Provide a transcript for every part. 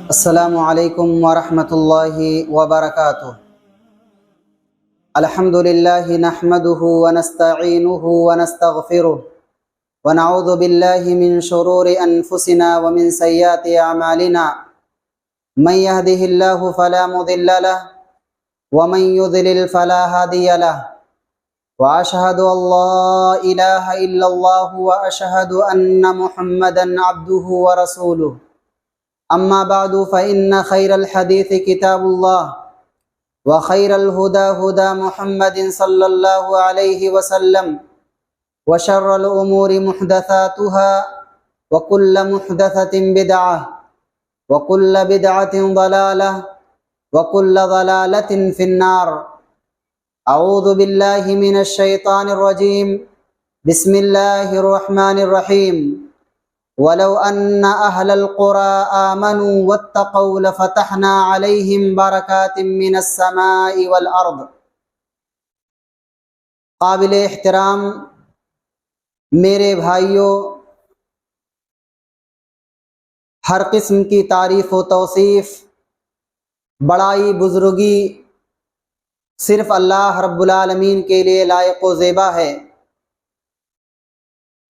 السلام علیکم ورحمۃ اللہ وبرکاتہ۔ الحمد للہ نحمده ونستعینه ونستغفره ونعوذ باللہ من شرور انفسنا ومن سیئات اعمالنا من يهده الله فلا مضل له ومن يضلل فلا هادي له واشهد ان لا اله الا الله واشهد ان محمدا عبده ورسوله اما بعد فان خير الحديث كتاب الله وخير الهدى هدى محمد صلى الله عليه وسلم وشر الامور محدثاتها وكل محدثة بدعة وكل بدعة ضلالة وكل ضلالة في النار۔ اعوذ باللہ من الشیطان الرجیم، بسم اللہ الرحمن الرحیم۔ وَلَوْ أَنَّ أَهْلَ الْقُرَىٰ آمَنُوا وَاتَّقَوْا لَفَتَحْنَا عَلَيْهِمْ بَرَكَاتٍ مِّنَ السَّمَاءِ وَالْأَرْضِ۔ قابل احترام میرے بھائیوں، ہر قسم کی تعریف و توصیف، بڑائی بزرگی صرف اللہ رب العالمین کے لیے لائق و زیبا ہے،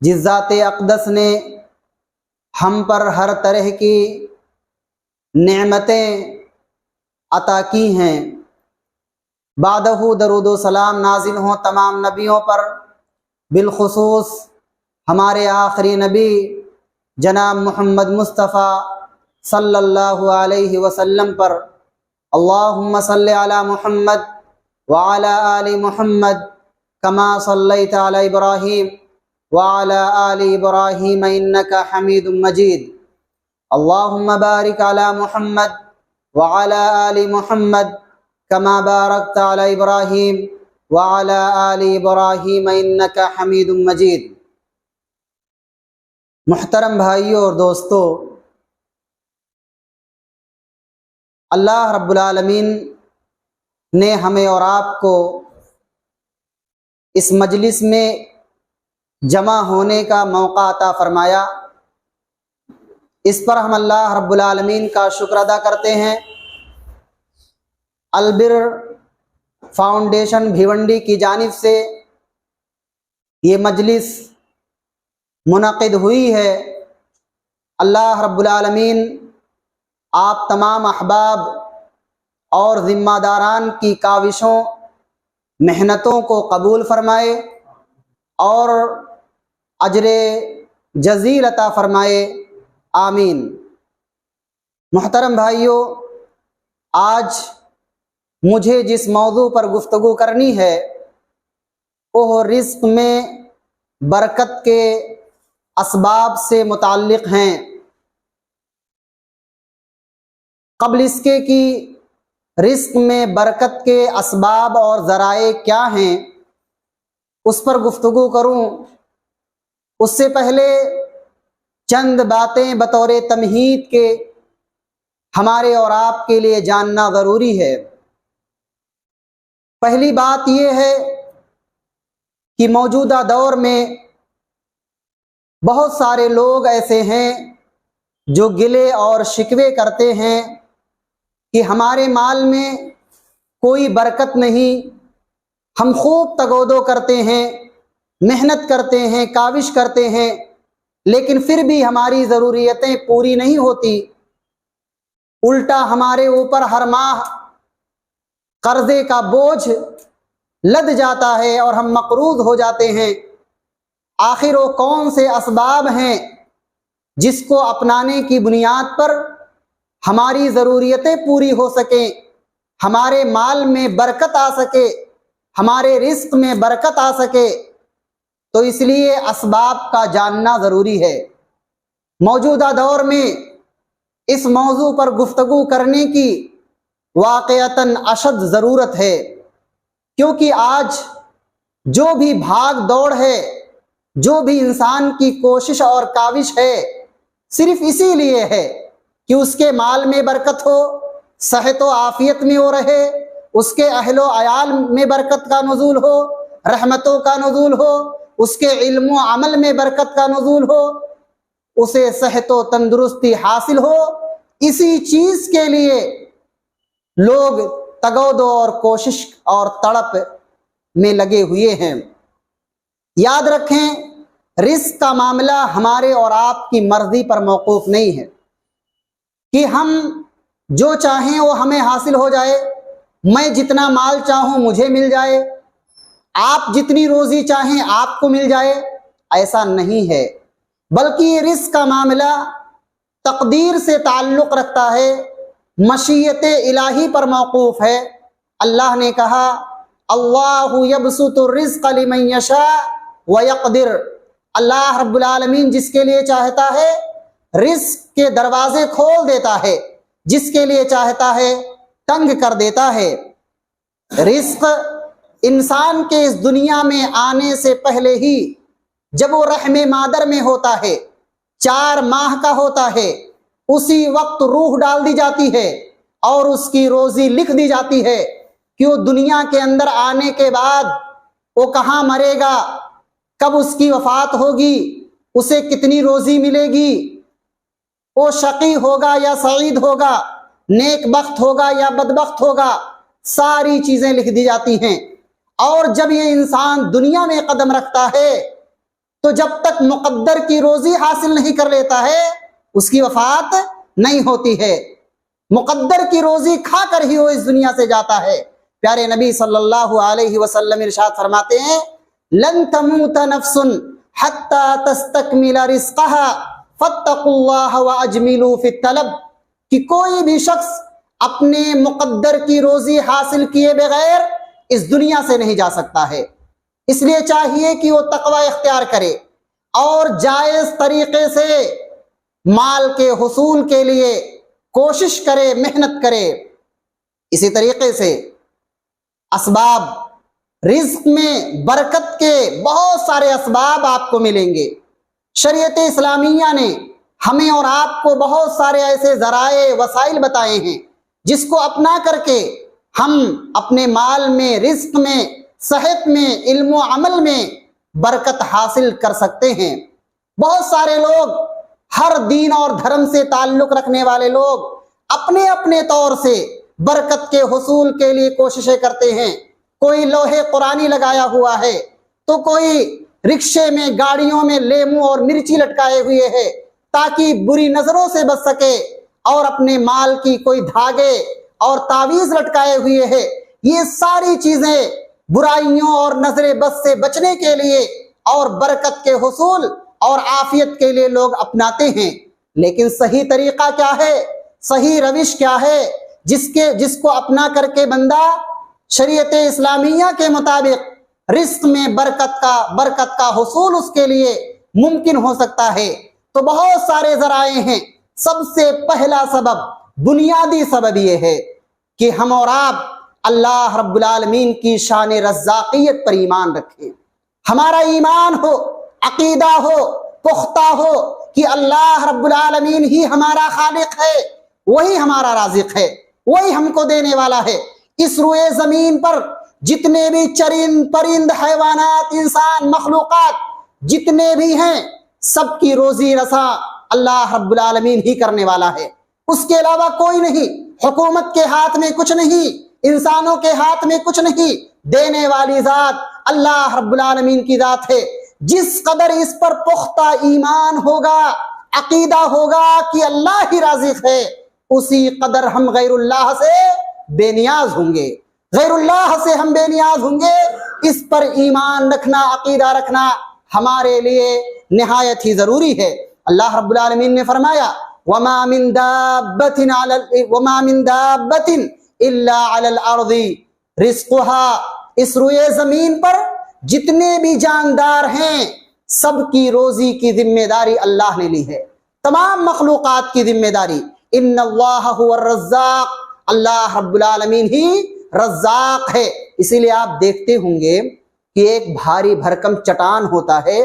جس ذات اقدس نے ہم پر ہر طرح کی نعمتیں عطا کی ہیں۔ بعدہ درود و سلام نازل ہوں تمام نبیوں پر، بالخصوص ہمارے آخری نبی جناب محمد مصطفیٰ صلی اللہ علیہ وسلم پر۔ اللہم صلی علی محمد وعلی آل محمد کما صلیت علی ابراہیم وعلى آل ابراہیم انک حمید مجید۔ اللہم بارک علی محمد وعلى آل محمد کما بارکت علی ابراہیم وعلى آل ابراہیم انک حمید مجید۔ محترم بھائیوں اور دوستو، اللہ رب العالمین نے ہمیں اور آپ کو اس مجلس میں جمع ہونے کا موقع عطا فرمایا۔ اس پر ہم اللہ رب العالمین کا شکر ادا کرتے ہیں۔ البر فاؤنڈیشن بھیونڈی کی جانب سے یہ مجلس منعقد ہوئی ہے۔ اللہ رب العالمین آپ تمام احباب اور ذمہ داران کی کاوشوں محنتوں کو قبول فرمائے اور اجر جزیل عطا فرمائے، آمین۔ محترم بھائیوں، آج مجھے جس موضوع پر گفتگو کرنی ہے وہ رزق میں برکت کے اسباب سے متعلق ہیں۔ قبل اس کے کہ رزق میں برکت کے اسباب اور ذرائع کیا ہیں اس پر گفتگو کروں، اس سے پہلے چند باتیں بطور تمہید کے ہمارے اور آپ کے لیے جاننا ضروری ہے۔ پہلی بات یہ ہے کہ موجودہ دور میں بہت سارے لوگ ایسے ہیں جو گلے اور شکوے کرتے ہیں کہ ہمارے مال میں کوئی برکت نہیں، ہم خوب تگودو کرتے ہیں، محنت کرتے ہیں، کاوش کرتے ہیں، لیکن پھر بھی ہماری ضروریتیں پوری نہیں ہوتی، الٹا ہمارے اوپر ہر ماہ قرضے کا بوجھ لد جاتا ہے اور ہم مقروض ہو جاتے ہیں۔ آخر وہ کون سے اسباب ہیں جس کو اپنانے کی بنیاد پر ہماری ضروریتیں پوری ہو سکیں، ہمارے مال میں برکت آ سکے، ہمارے رزق میں برکت آ سکے؟ تو اس لیے اسباب کا جاننا ضروری ہے۔ موجودہ دور میں اس موضوع پر گفتگو کرنے کی واقعتاً اشد ضرورت ہے، کیونکہ آج جو بھی بھاگ دوڑ ہے، جو بھی انسان کی کوشش اور کاوش ہے، صرف اسی لیے ہے کہ اس کے مال میں برکت ہو، صحت و عافیت میں وہ رہے، اس کے اہل و عیال میں برکت کا نزول ہو، رحمتوں کا نزول ہو، اس کے علم و عمل میں برکت کا نزول ہو، اسے صحت و تندرستی حاصل ہو، اسی چیز کے لیے لوگ تگودو اور کوشش اور تڑپ میں لگے ہوئے ہیں۔ یاد رکھیں، رزق کا معاملہ ہمارے اور آپ کی مرضی پر موقوف نہیں ہے کہ ہم جو چاہیں وہ ہمیں حاصل ہو جائے، میں جتنا مال چاہوں مجھے مل جائے، آپ جتنی روزی چاہیں آپ کو مل جائے، ایسا نہیں ہے۔ بلکہ یہ رزق کا معاملہ تقدیر سے تعلق رکھتا ہے، مشیت الہی پر موقوف ہے۔ اللہ نے کہا اللہ یبسط الرزق لمن یشاء ویقدر، اللہ رب العالمین جس کے لیے چاہتا ہے رزق کے دروازے کھول دیتا ہے، جس کے لیے چاہتا ہے تنگ کر دیتا ہے۔ رزق انسان کے اس دنیا میں آنے سے پہلے ہی جب وہ رحم مادر میں ہوتا ہے، 4 ماہ کا ہوتا ہے، اسی وقت روح ڈال دی جاتی ہے اور اس کی روزی لکھ دی جاتی ہے کہ وہ دنیا کے اندر آنے کے بعد وہ کہاں مرے گا، کب اس کی وفات ہوگی، اسے کتنی روزی ملے گی، وہ شقی ہوگا یا سعید ہوگا، نیک بخت ہوگا یا بدبخت ہوگا، ساری چیزیں لکھ دی جاتی ہیں۔ اور جب یہ انسان دنیا میں قدم رکھتا ہے تو جب تک مقدر کی روزی حاصل نہیں کر لیتا ہے اس کی وفات نہیں ہوتی ہے، مقدر کی روزی کھا کر ہی وہ اس دنیا سے جاتا ہے۔ پیارے نبی صلی اللہ علیہ وسلم ارشاد فرماتے ہیں لن تموت نفس حتی تستکمل رزقها فاتقوا اللہ واجملوا فی الطلب، کہ کوئی بھی شخص اپنے مقدر کی روزی حاصل کیے بغیر اس دنیا سے نہیں جا سکتا ہے۔ اس لیے چاہیے کہ وہ تقوی اختیار کرے اور جائز طریقے سے مال کے حصول کے لیے کوشش کرے، محنت کرے۔ اسی طریقے سے اسباب، رزق میں برکت کے بہت سارے اسباب آپ کو ملیں گے۔ شریعت اسلامیہ نے ہمیں اور آپ کو بہت سارے ایسے ذرائع وسائل بتائے ہیں جس کو اپنا کر کے ہم اپنے مال میں، رزق میں، صحت میں، علم و عمل میں برکت حاصل کر سکتے ہیں۔ بہت سارے لوگ، ہر دین اور دھرم سے تعلق رکھنے والے لوگ اپنے اپنے طور سے برکت کے حصول کے لیے کوششیں کرتے ہیں۔ کوئی لوہے قرآنی لگایا ہوا ہے تو کوئی رکشے میں، گاڑیوں میں لیمو اور مرچی لٹکائے ہوئے ہے تاکہ بری نظروں سے بچ سکے، اور اپنے مال کی کوئی دھاگے اور تعویذ لٹکائے ہوئے ہے۔ یہ ساری چیزیں برائیوں اور نظر بد سے بچنے کے لیے اور برکت کے حصول اور عافیت کے لیے لوگ اپناتے ہیں۔ لیکن صحیح طریقہ کیا ہے، صحیح روش کیا ہے جس کو اپنا کر کے بندہ شریعت اسلامیہ کے مطابق رزق میں برکت کا حصول اس کے لیے ممکن ہو سکتا ہے؟ تو بہت سارے ذرائع ہیں۔ سب سے پہلا سبب، بنیادی سبب یہ ہے کہ ہم اور آپ اللہ رب العالمین کی شان رزاقیت پر ایمان رکھیں۔ ہمارا ایمان ہو، عقیدہ ہو، پختہ ہو کہ اللہ رب العالمین ہی ہمارا خالق ہے، وہی ہمارا رازق ہے، وہی ہم کو دینے والا ہے۔ اس روئے زمین پر جتنے بھی چرند پرند حیوانات، انسان، مخلوقات جتنے بھی ہیں، سب کی روزی رساں اللہ رب العالمین ہی کرنے والا ہے، اس کے علاوہ کوئی نہیں۔ حکومت کے ہاتھ میں کچھ نہیں، انسانوں کے ہاتھ میں کچھ نہیں، دینے والی ذات اللہ رب العالمین کی ذات ہے۔ جس قدر اس پر پختہ ایمان ہوگا، عقیدہ ہوگا کہ اللہ ہی رازق ہے، اسی قدر ہم غیر اللہ سے بے نیاز ہوں گے، غیر اللہ سے ہم بے نیاز ہوں گے۔ اس پر ایمان رکھنا، عقیدہ رکھنا ہمارے لیے نہایت ہی ضروری ہے۔ اللہ رب العالمین نے فرمایا وَمَا مِن دَابَّةٍ إِلَّا عَلَى الْأَرْضِ رِزْقُهَا، اس روئے زمین پر جتنے بھی جاندار ہیں سب کی روزی کی ذمہ داری اللہ نے لی ہے، تمام مخلوقات کی ذمہ داری۔ ان اللہ هو الرزاق، اللہ رب العالمین ہی رزاق ہے۔ اسی لیے آپ دیکھتے ہوں گے کہ ایک بھاری بھرکم چٹان ہوتا ہے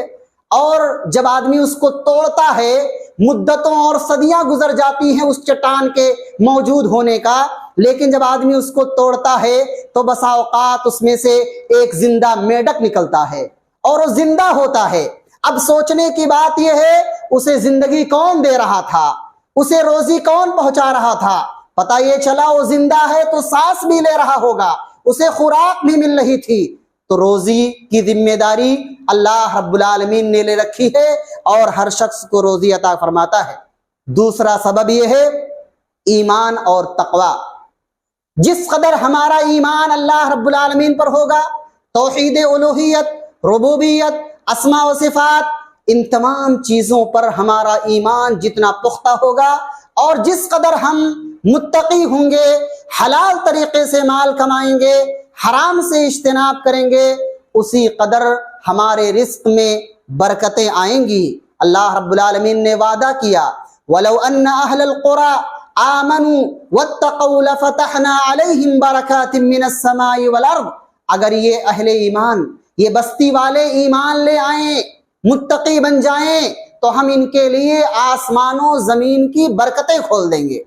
اور جب آدمی اس کو توڑتا ہے، مدتوں اور صدیاں گزر جاتی ہیں اس چٹان کے موجود ہونے کا، لیکن جب آدمی اس کو توڑتا ہے تو بسا اوقات اس میں سے ایک زندہ میڈک نکلتا ہے اور وہ زندہ ہوتا ہے۔ اب سوچنے کی بات یہ ہے اسے زندگی کون دے رہا تھا؟ اسے روزی کون پہنچا رہا تھا؟ پتہ یہ چلا وہ زندہ ہے تو سانس بھی لے رہا ہوگا، اسے خوراک بھی مل رہی تھی۔ تو روزی کی ذمہ داری اللہ رب العالمین نے لے رکھی ہے اور ہر شخص کو روزی عطا فرماتا ہے۔ دوسرا سبب یہ ہے ایمان اور تقوی۔ جس قدر ہمارا ایمان اللہ رب العالمین پر ہوگا، توحید الوہیت، ربوبیت، اسماء و صفات، ان تمام چیزوں پر ہمارا ایمان جتنا پختہ ہوگا اور جس قدر ہم متقی ہوں گے، حلال طریقے سے مال کمائیں گے، حرام سے اجتناب کریں گے، اسی قدر ہمارے رزق میں برکتیں آئیں گی۔ اللہ رب العالمین نے وعدہ کیا وَلَوْ أَنَّ أَهْلَ الْقُرَىٰ آمَنُوا وَاتَّقَوْا لَفَتَحْنَا عَلَيْهِمْ بَرَكَاتٍ مِّنَ السَّمَاءِ وَالْأَرْضِ، اگر یہ اہل ایمان، یہ بستی والے ایمان لے آئیں، متقی بن جائیں، تو ہم ان کے لیے آسمان و زمین کی برکتیں کھول دیں گے۔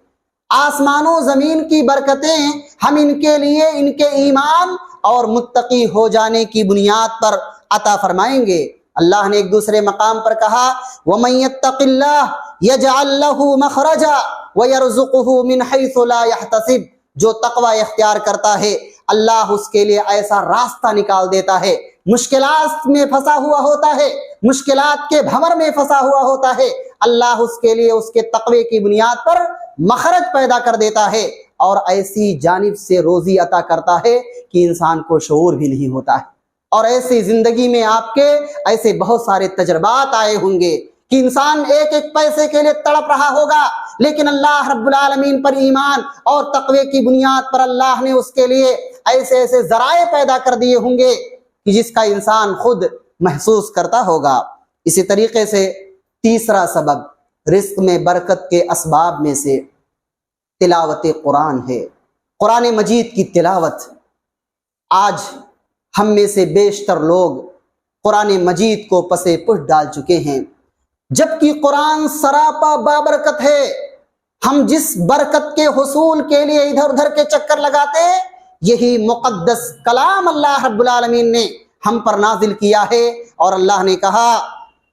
آسمان و زمین کی برکتیں ہم ان کے لیے ان کے ایمان اور متقی ہو جانے کی بنیاد پر عطا فرمائیں گے۔ اللہ نے ایک دوسرے مقام پر کہا وَمَن يَتَّقِ اللَّهَ يَجْعَل لَّهُ مَخْرَجًا وَيَرْزُقْهُ مِنْ حَيْثُ لَا يَحْتَسِبُ، جو تقوی اختیار کرتا ہے اللہ اس کے لیے ایسا راستہ نکال دیتا ہے، مشکلات میں پھنسا ہوا ہوتا ہے، مشکلات کے بھنور میں پھنسا ہوا ہوتا ہے، اللہ اس کے لیے اس کے تقوی کی بنیاد پر مخرج پیدا کر دیتا ہے اور ایسی جانب سے روزی عطا کرتا ہے کہ انسان کو شعور بھی نہیں ہوتا ہے۔ اور ایسی زندگی میں آپ کے ایسے بہت سارے تجربات آئے ہوں گے کہ انسان ایک ایک پیسے کے لیے تڑپ رہا ہوگا، لیکن اللہ رب العالمین پر ایمان اور تقوی کی بنیاد پر اللہ نے اس کے لیے ایسے ایسے ذرائع پیدا کر دیے ہوں گے کہ جس کا انسان خود محسوس کرتا ہوگا۔ اسی طریقے سے تیسرا سبب رزق میں برکت کے اسباب میں سے تلاوت قرآن ہے، قرآن مجید کی تلاوت۔ آج ہم میں سے بیشتر لوگ قرآن مجید کو پس پش ڈال چکے ہیں، جبکہ قرآن سراپا بابرکت ہے۔ ہم جس برکت کے حصول کے لیے ادھر ادھر کے چکر لگاتے، یہی مقدس کلام اللہ رب العالمین نے ہم پر نازل کیا ہے، اور اللہ نے کہا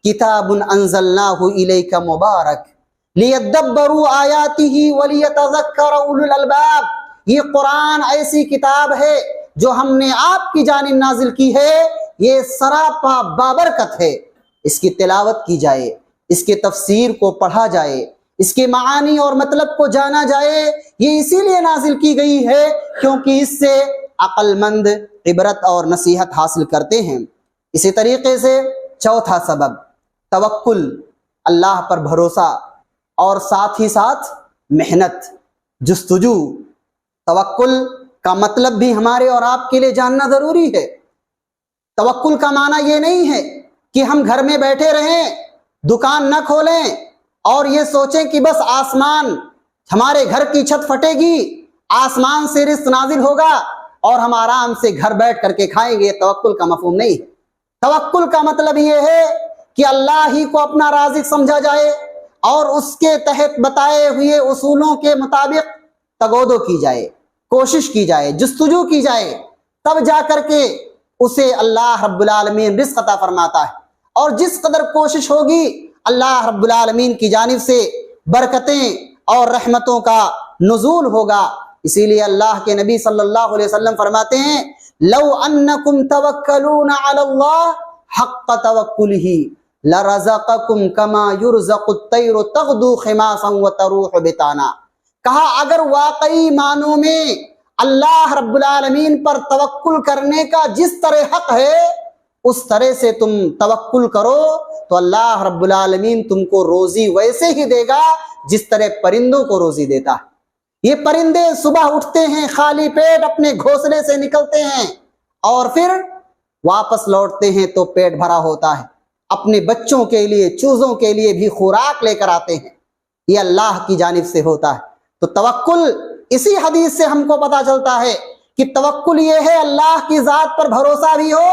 کتاب انزلناہ الیک مبارک لیدبروا آیاتہ ولیتذکر اولو الالباب۔ یہ قرآن ایسی کتاب ہے جو ہم نے آپ کی جانب نازل کی ہے، یہ سراپا بابرکت ہے۔ اس کی تلاوت کی جائے، اس کے تفسیر کو پڑھا جائے، اس کے معانی اور مطلب کو جانا جائے، یہ اسی لیے نازل کی گئی ہے کیونکہ اس سے عقل مند عبرت اور نصیحت حاصل کرتے ہیں۔ اسی طریقے سے چوتھا سبب توکل، اللہ پر بھروسہ، اور ساتھ ہی ساتھ محنت، جستجو۔ توکل کا مطلب بھی ہمارے اور آپ کے لیے جاننا ضروری ہے۔ توکل کا معنی یہ نہیں ہے کہ ہم گھر میں بیٹھے رہیں، دکان نہ کھولیں اور یہ سوچیں کہ بس آسمان، ہمارے گھر کی چھت پھٹے گی، آسمان سے رزق نازل ہوگا اور ہم آرام سے گھر بیٹھ کر کے کھائیں گے۔ توکل کا مفہوم نہیں ہے۔ توکل کا مطلب یہ ہے کہ اللہ ہی کو اپنا رازق سمجھا جائے اور اس کے تحت بتائے ہوئے اصولوں کے مطابق تگودو کی جائے، کوشش کی جائے، جستجو کی جائے، تب جا کر کے اسے اللہ رب العالمین رزق عطا فرماتا ہے۔ اور جس قدر کوشش ہوگی اللہ رب العالمین کی جانب سے برکتیں اور رحمتوں کا نزول ہوگا۔ اسی لیے اللہ کے نبی صلی اللہ علیہ وسلم فرماتے ہیں لو انکم توکلون علی اللہ حق توکلہ لرزقکم کما یرزق الطیر تغدو خماسا وتروح بطانا۔ کہا اگر واقعی معنوں میں اللہ رب العالمین پر توکل کرنے کا جس طرح حق ہے اس طرح سے تم توکل کرو تو اللہ رب العالمین تم کو روزی ویسے ہی دے گا جس طرح پرندوں کو روزی دیتا ہے۔ یہ پرندے صبح اٹھتے ہیں، خالی پیٹ اپنے گھونسلے سے نکلتے ہیں اور پھر واپس لوٹتے ہیں تو پیٹ بھرا ہوتا ہے، اپنے بچوں کے لیے، چوزوں کے لیے بھی خوراک لے کر آتے ہیں۔ یہ اللہ کی جانب سے ہوتا ہے۔ تو توکل، اسی حدیث سے ہم کو پتا چلتا ہے کہ توکل یہ ہے اللہ کی ذات پر بھروسہ بھی ہو،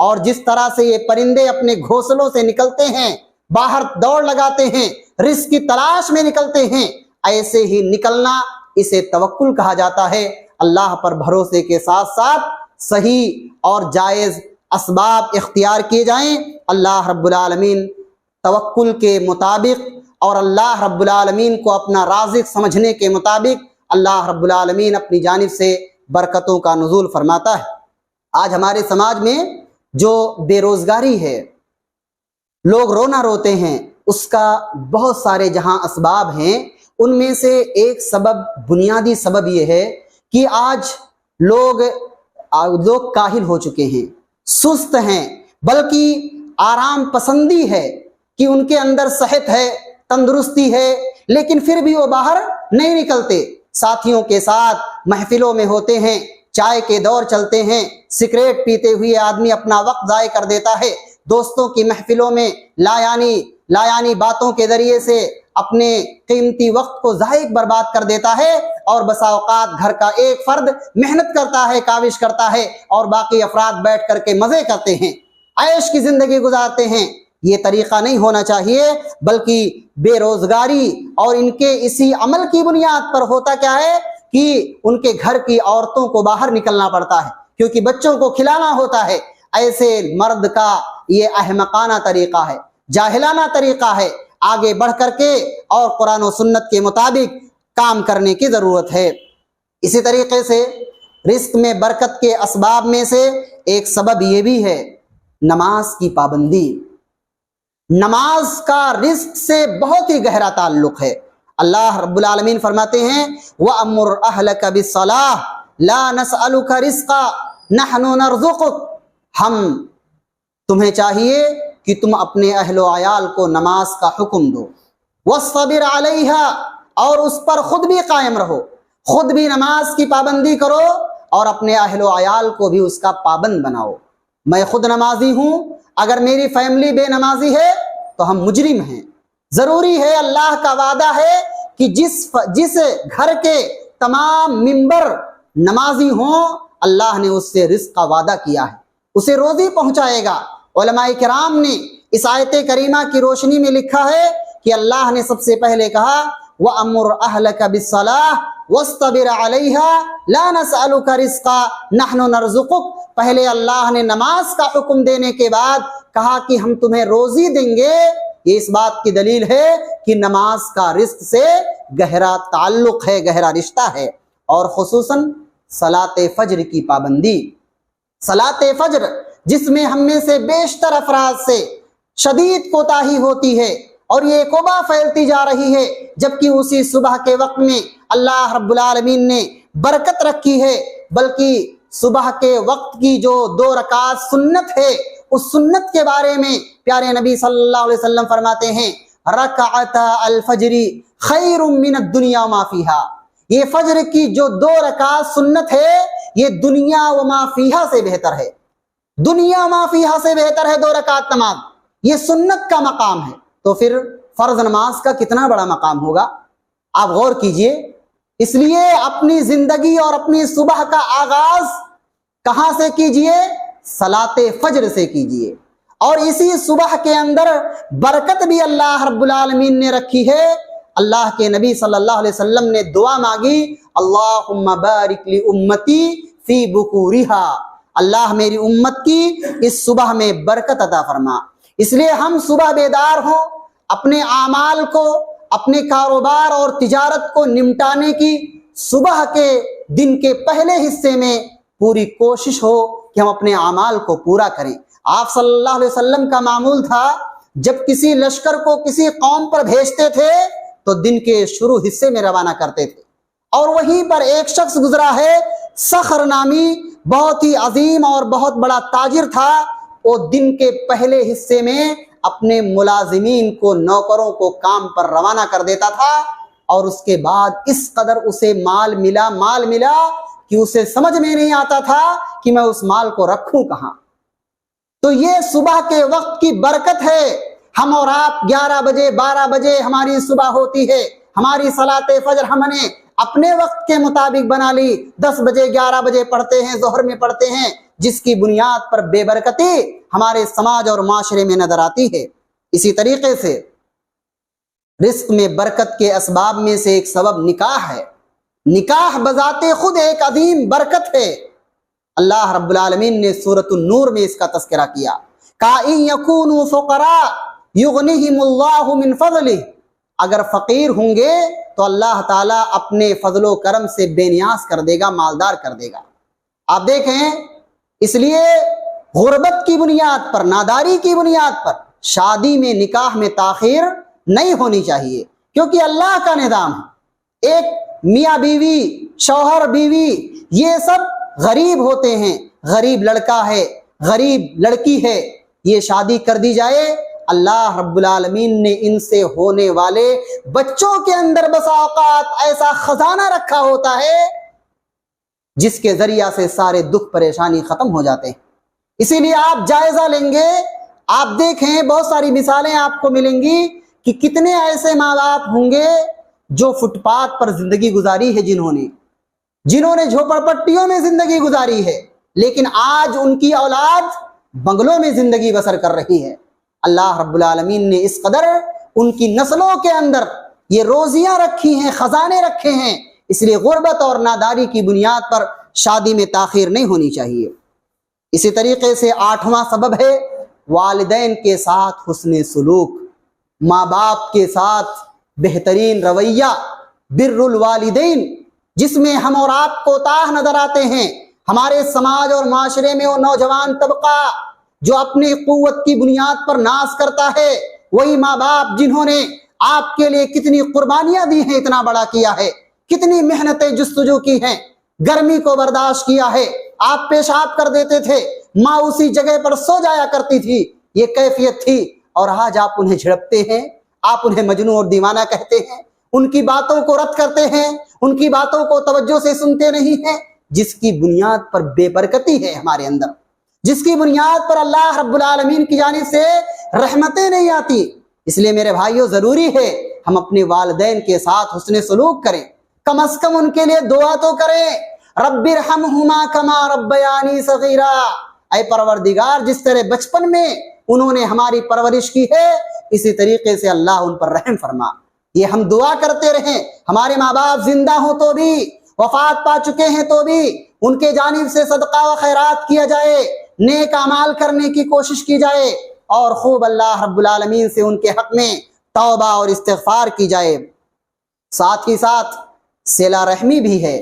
اور جس طرح سے یہ پرندے اپنے گھونسلوں سے نکلتے ہیں، باہر دوڑ لگاتے ہیں، رزق کی تلاش میں نکلتے ہیں، ایسے ہی نکلنا، اسے توکل کہا جاتا ہے۔ اللہ پر بھروسے کے ساتھ ساتھ صحیح اور جائز اسباب اختیار کیے جائیں، اللہ رب العالمین توکل کے مطابق اور اللہ رب العالمین کو اپنا رازق سمجھنے کے مطابق اللہ رب العالمین اپنی جانب سے برکتوں کا نزول فرماتا ہے۔ آج ہمارے سماج میں جو بے روزگاری ہے، لوگ رونا روتے ہیں، اس کا بہت سارے جہاں اسباب ہیں، ان میں سے ایک سبب، بنیادی سبب یہ ہے کہ آج لوگ کاہل ہو چکے ہیں، سست ہیں، بلکہ آرام پسندی ہے کہ ان کے اندر صحت ہے، تندرستی ہے، لیکن پھر بھی وہ باہر نہیں نکلتے، ساتھیوں کے ساتھ محفلوں میں ہوتے ہیں، چائے کے دور چلتے ہیں، سگریٹ پیتے ہوئے آدمی اپنا وقت ضائع کر دیتا ہے، دوستوں کی محفلوں میں لایانی باتوں کے ذریعے سے اپنے قیمتی وقت کو ضائع برباد کر دیتا ہے، اور بسا اوقات گھر کا ایک فرد محنت کرتا ہے، کاوش کرتا ہے، اور باقی افراد بیٹھ کر کے مزے کرتے ہیں، عیش کی زندگی گزارتے ہیں۔ یہ طریقہ نہیں ہونا چاہیے، بلکہ بے روزگاری اور ان کے اسی عمل کی بنیاد پر ہوتا کیا ہے کہ ان کے گھر کی عورتوں کو باہر نکلنا پڑتا ہے، کیونکہ بچوں کو کھلانا ہوتا ہے۔ ایسے مرد کا یہ احمقانہ طریقہ ہے، جاہلانہ طریقہ ہے، آگے بڑھ کر کے اور قرآن و سنت کے مطابق کام کرنے کی ضرورت ہے۔ اسی طریقے سے رزق میں برکت کے اسباب میں سے ایک سبب یہ بھی ہے نماز کی پابندی۔ نماز کا رزق سے بہت ہی گہرا تعلق ہے۔ اللہ رب العالمین فرماتے ہیں وَأَمُرْ أَهْلَكَ بِالصَّلَاةِ لَا نَسْأَلُكَ رِزْقًا نَحْنُ نَرْزُقُكَ، ہم تمہیں چاہیے کہ تم اپنے اہل و عیال کو نماز کا حکم دو، وَاصْطَبِرْ عَلَيْهَا، اور اس پر خود بھی قائم رہو، خود بھی نماز کی پابندی کرو اور اپنے اہل و عیال کو بھی اس کا پابند بناؤ۔ میں خود نمازی ہوں، اگر میری فیملی بے نمازی ہے تو ہم مجرم ہیں۔ ضروری ہے، اللہ کا وعدہ ہے کہ جس گھر کے تمام ممبر نمازی ہوں، اللہ نے اس سے رزق کا وعدہ کیا ہے، اسے روزی پہنچائے گا۔ علماء کرام نے اس آیت کریمہ کی روشنی میں لکھا ہے کہ اللہ نے سب سے پہلے کہا وَأَمُرْ أَهْلَكَ بِالصَّلَاةِ وَاصْطَبِرْ عَلَيْهَا لَا نَسْأَلُكَ رِزْقًا نَحْنُ نَرْزُقُكَ، پہلے اللہ نے نماز کا حکم دینے کے بعد کہا کہ ہم تمہیں روزی دیں گے۔ یہ اس بات کی دلیل ہے کہ نماز کا رزق سے گہرا تعلق ہے، گہرا رشتہ ہے، اور خصوصاً صلاۃ فجر کی پابندی۔ صلاۃ فجر جس میں ہم میں سے بیشتر افراد سے شدید کوتاہی ہوتی ہے اور یہ وبا پھیلتی جا رہی ہے، جبکہ اسی صبح کے وقت میں اللہ رب العالمین نے برکت رکھی ہے، بلکہ صبح کے وقت کی جو 2 رکعت سنت ہے، اس سنت کے بارے میں پیارے نبی صلی اللہ علیہ وسلم فرماتے ہیں رکعتا الفجر خیر من الدنیا ما فیہا، یہ فجر کی جو 2 رکعت سنت ہے یہ دنیا و ما فیہا سے بہتر ہے، دنیا ما فیہا سے بہتر ہے 2 رکعت نماز، یہ سنت کا مقام ہے، تو پھر فرض نماز کا کتنا بڑا مقام ہوگا، آپ غور کیجئے۔ اس لیے اپنی زندگی اور اپنی صبح کا آغاز کہاں سے کیجئے؟ صلاۃ فجر سے کیجئے، اور اسی صبح کے اندر برکت بھی اللہ رب العالمین نے رکھی ہے۔ اللہ کے نبی صلی اللہ علیہ وسلم نے دعا مانگی اللہم بارک لی امتی فی بکورہا، اللہ میری امت کی اس صبح میں برکت عطا فرما۔ اس لیے ہم صبح بیدار ہوں، اپنے اعمال کو، اپنے کاروبار اور تجارت کو نمٹانے کی صبح کے دن کے پہلے حصے میں پوری کوشش ہو کہ ہم اپنے اعمال کو پورا کریں۔ آپ صلی اللہ علیہ وسلم کا معمول تھا جب کسی لشکر کو کسی قوم پر بھیجتے تھے تو دن کے شروع حصے میں روانہ کرتے تھے، اور وہیں پر ایک شخص گزرا ہے صخر نامی، بہت ہی عظیم اور بہت بڑا تاجر تھا، وہ دن کے پہلے حصے میں اپنے ملازمین کو، نوکروں کو کام پر روانہ کر دیتا تھا، اور اس کے بعد اس قدر اسے مال ملا کہ اسے سمجھ میں نہیں آتا تھا کہ میں اس مال کو رکھوں کہاں۔ تو یہ صبح کے وقت کی برکت ہے۔ ہم اور آپ 11 بجے 12 بجے ہماری صبح ہوتی ہے، ہماری صلاۃ فجر ہم نے اپنے وقت کے مطابق بنا لی، 10 بجے 11 بجے پڑھتے ہیں، ظہر میں پڑھتے ہیں، جس کی بنیاد پر بے برکتی ہمارے سماج اور معاشرے میں نظر آتی ہے۔ اسی طریقے سے رزق میں برکت کے اسباب میں سے ایک سبب نکاح ہے۔ نکاح بذات خود ایک عظیم برکت ہے۔ اللہ رب العالمین نے سورۃ النور میں اس کا تذکرہ کیا، کَإِن يَكُونُوا فُقَرَاءَ يُغْنِهِمُ اللَّهُ مِن فَضْلِهِ، اگر فقیر ہوں گے تو اللہ تعالیٰ اپنے فضل و کرم سے بے نیاز کر دے گا، مالدار کر دے گا۔ آپ دیکھیں، اس لیے غربت کی بنیاد پر، ناداری کی بنیاد پر شادی میں، نکاح میں تاخیر نہیں ہونی چاہیے، کیونکہ اللہ کا نظام ہے۔ ایک میاں بیوی، شوہر بیوی، یہ سب غریب ہوتے ہیں، غریب لڑکا ہے، غریب لڑکی ہے، یہ شادی کر دی جائے، اللہ رب العالمین نے ان سے ہونے والے بچوں کے اندر بسا اوقات ایسا خزانہ رکھا ہوتا ہے جس کے ذریعہ سے سارے دکھ پریشانی ختم ہو جاتے ہیں۔ اسی لیے آپ جائزہ لیں گے، آپ دیکھیں بہت ساری مثالیں آپ کو ملیں گی کہ کتنے ایسے ماں باپ ہوں گے جو فٹ پاتھ پر زندگی گزاری ہے، جنہوں نے جھوپڑ پٹیوں میں زندگی گزاری ہے، لیکن آج ان کی اولاد بنگلوں میں زندگی بسر کر رہی ہے۔ اللہ رب العالمین نے اس قدر ان کی نسلوں کے اندر یہ روزیاں رکھی ہیں، خزانے رکھے ہیں، اس لیے غربت اور ناداری کی بنیاد پر شادی میں تاخیر نہیں ہونی چاہیے۔ اسی طریقے سے 8واں سبب ہے والدین کے ساتھ حسن سلوک، ماں باپ کے ساتھ بہترین رویہ، بر الوالدین، جس میں ہم اور آپ کوتاہ نظر آتے ہیں۔ ہمارے سماج اور معاشرے میں وہ نوجوان طبقہ جو اپنی قوت کی بنیاد پر ناز کرتا ہے، وہی ماں باپ جنہوں نے آپ کے لیے کتنی قربانیاں دی ہیں، اتنا بڑا کیا ہے، کتنی محنتیں جستجو کی ہیں، گرمی کو برداشت کیا ہے، آپ پیشاب کر دیتے تھے، ماں اسی جگہ پر سو جایا کرتی تھی، یہ کیفیت تھی، اور آج آپ انہیں جھڑپتے ہیں، آپ انہیں مجنون اور دیوانہ کہتے ہیں، ان کی باتوں کو رد کرتے ہیں، ان کی باتوں کو توجہ سے سنتے نہیں ہیں، جس کی بنیاد پر بے برکتی ہے ہمارے اندر، جس کی بنیاد پر اللہ رب العالمین کی جانب سے رحمتیں نہیں آتی۔ اس لیے میرے بھائیوں، ضروری ہے ہم اپنے والدین کے ساتھ حسن سلوک کریں، کم از کم ان کے لیے دعا تو کریں، رب ارحمہما کما ربیانی صغیرا، اے پروردگار جس طرح بچپن میں انہوں نے ہماری پرورش کی ہے، اسی طریقے سے اللہ ان پر رحم فرما۔ یہ ہم دعا کرتے رہیں، ہمارے ماں باپ زندہ ہوں تو بھی، وفات پا چکے ہیں تو بھی، ان کے جانب سے صدقہ و خیرات کیا جائے، نیک اعمال کرنے کی کوشش کی جائے، اور خوب اللہ رب العالمین سے ان کے حق میں توبہ اور استغفار کی جائے۔ ساتھ ہی ساتھ صلہ رحمی بھی ہے،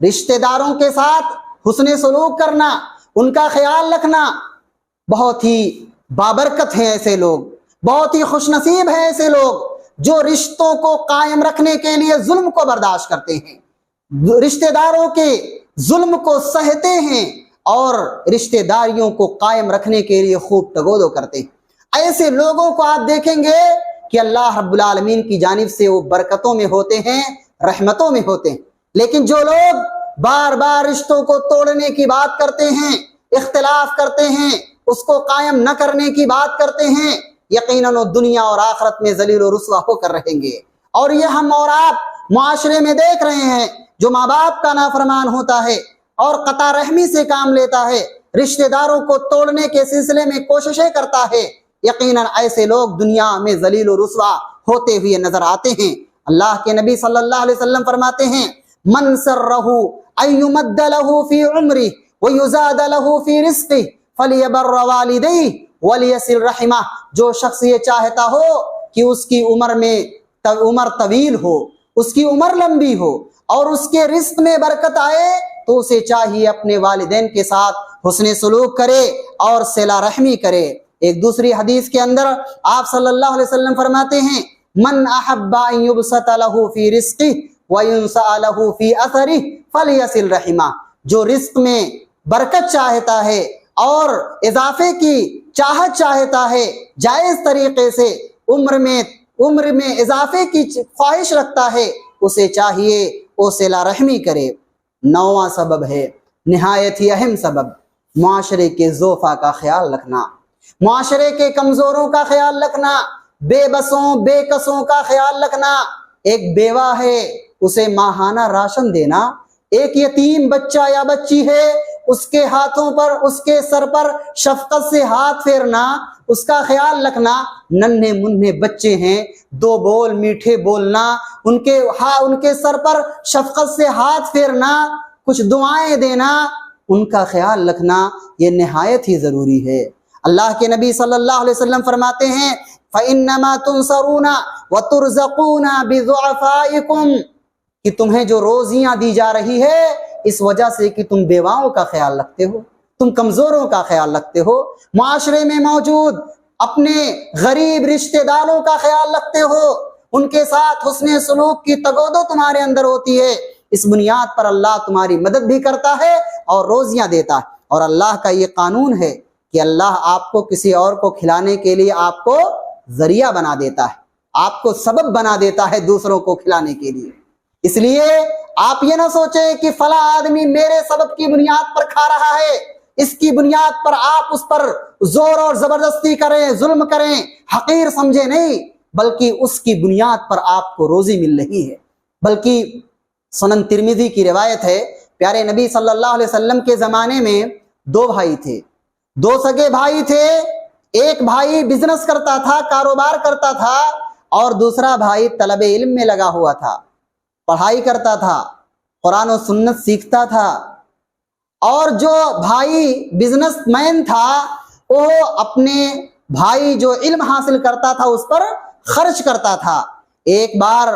رشتہ داروں کے ساتھ حسن سلوک کرنا، ان کا خیال رکھنا۔ بہت ہی بابرکت ہیں ایسے لوگ، بہت ہی خوش نصیب ہیں ایسے لوگ جو رشتوں کو قائم رکھنے کے لیے ظلم کو برداشت کرتے ہیں، رشتہ داروں کے ظلم کو سہتے ہیں، اور رشتہ داریوں کو قائم رکھنے کے لیے خوب تگودو کرتے ہیں۔ ایسے لوگوں کو آپ دیکھیں گے کہ اللہ رب العالمین کی جانب سے وہ برکتوں میں ہوتے ہیں، رحمتوں میں ہوتے ہیں۔ لیکن جو لوگ بار بار رشتوں کو توڑنے کی بات کرتے ہیں، اختلاف کرتے ہیں، اس کو قائم نہ کرنے کی بات کرتے ہیں، یقیناً وہ دنیا اور آخرت میں ذلیل و رسوا ہو کر رہیں گے۔ اور یہ ہم اور آپ معاشرے میں دیکھ رہے ہیں، جو ماں باپ کا نافرمان ہوتا ہے اور قطع رحمی سے کام لیتا ہے، رشتہ داروں کو توڑنے کے سلسلے میں کوششیں کرتا ہے، یقیناً ایسے لوگ دنیا میں ذلیل و رسوا ہوتے ہوئے نظر آتے ہیں۔ اللہ کے نبی صلی اللہ علیہ وسلم فرماتے ہیں، من سرہ ان یمد لہ فی عمرہ ویزاد لہ فی رزقہ فلیبر والدیہ ولیصل رحمہ، جو شخص یہ چاہتا ہو کہ اس کی عمر طویل ہو، اس کی عمر لمبی ہو، اور اس کے رزق میں برکت آئے، تو اسے چاہیے اپنے والدین کے ساتھ حسن سلوک کرے اور صلہ رحمی کرے۔ ایک دوسری حدیث کے اندر آپ صلی اللہ علیہ وسلم فرماتے ہیں، من احب ان یبسط لہ فی رزقہ وینسأ لہ فی اثرہ فلیصل رحمہ، جو رزق میں برکت چاہتا ہے اور اضافے کی چاہت چاہتا ہے، جائز طریقے سے عمر میں اضافے کی خواہش رکھتا ہے، اسے چاہیے وہ صلہ رحمی کرے۔ 9واں سبب ہے، نہایت ہی اہم سبب، معاشرے کے ضعفاء کا خیال رکھنا، معاشرے کے کمزوروں کا خیال رکھنا، بے بسوں بے کسوں کا خیال رکھنا۔ ایک بیوہ ہے، اسے ماہانہ راشن دینا، ایک یتیم بچہ یا بچی ہے، اس کے ہاتھوں پر، اس کے سر پر شفقت سے ہاتھ پھیرنا، اس کا خیال رکھنا۔ ننھے منھے بچے ہیں، 2 بول میٹھے بولنا، ان کے سر پر شفقت سے ہاتھ پھیرنا، کچھ دعائیں دینا، ان کا خیال رکھنا، یہ نہایت ہی ضروری ہے۔ اللہ کے نبی صلی اللہ علیہ وسلم فرماتے ہیں، فإنما تنصرون وترزقون بضعفائكم، کہ تمہیں جو روزیاں دی جا رہی ہے اس وجہ سے کہ تم بیواؤں کا خیال رکھتے ہو، تم کمزوروں کا خیال رکھتے ہو، معاشرے میں موجود اپنے غریب رشتہ داروں کا خیال رکھتے ہو، ان کے ساتھ حسن سلوک کی تگودو تمہارے اندر ہوتی ہے، اس بنیاد پر اللہ تمہاری مدد بھی کرتا ہے اور روزیاں دیتا ہے۔ اور اللہ کا یہ قانون ہے کہ اللہ آپ کو کسی اور کو کھلانے کے لیے آپ کو ذریعہ بنا دیتا ہے، آپ کو سبب بنا دیتا ہے دوسروں کو کھلانے کے لیے۔ اس لیے آپ یہ نہ سوچیں کہ فلاں آدمی میرے سبب کی بنیاد پر کھا رہا ہے، اس کی بنیاد پر آپ اس پر زور اور زبردستی کریں، ظلم کریں، حقیر سمجھیں، نہیں، بلکہ اس کی بنیاد پر آپ کو روزی مل رہی ہے۔ بلکہ سنن ترمذی کی روایت ہے، پیارے نبی صلی اللہ علیہ وسلم کے زمانے میں دو بھائی تھے، دو سگے بھائی تھے، ایک بھائی بزنس کرتا تھا، کاروبار کرتا تھا، اور دوسرا بھائی طلب علم میں لگا ہوا تھا، پڑھائی کرتا تھا، قرآن و سنت سیکھتا تھا۔ اور جو بھائی بزنس مین تھا وہ اپنے بھائی جو علم حاصل کرتا تھا اس پر خرچ کرتا تھا۔ ایک بار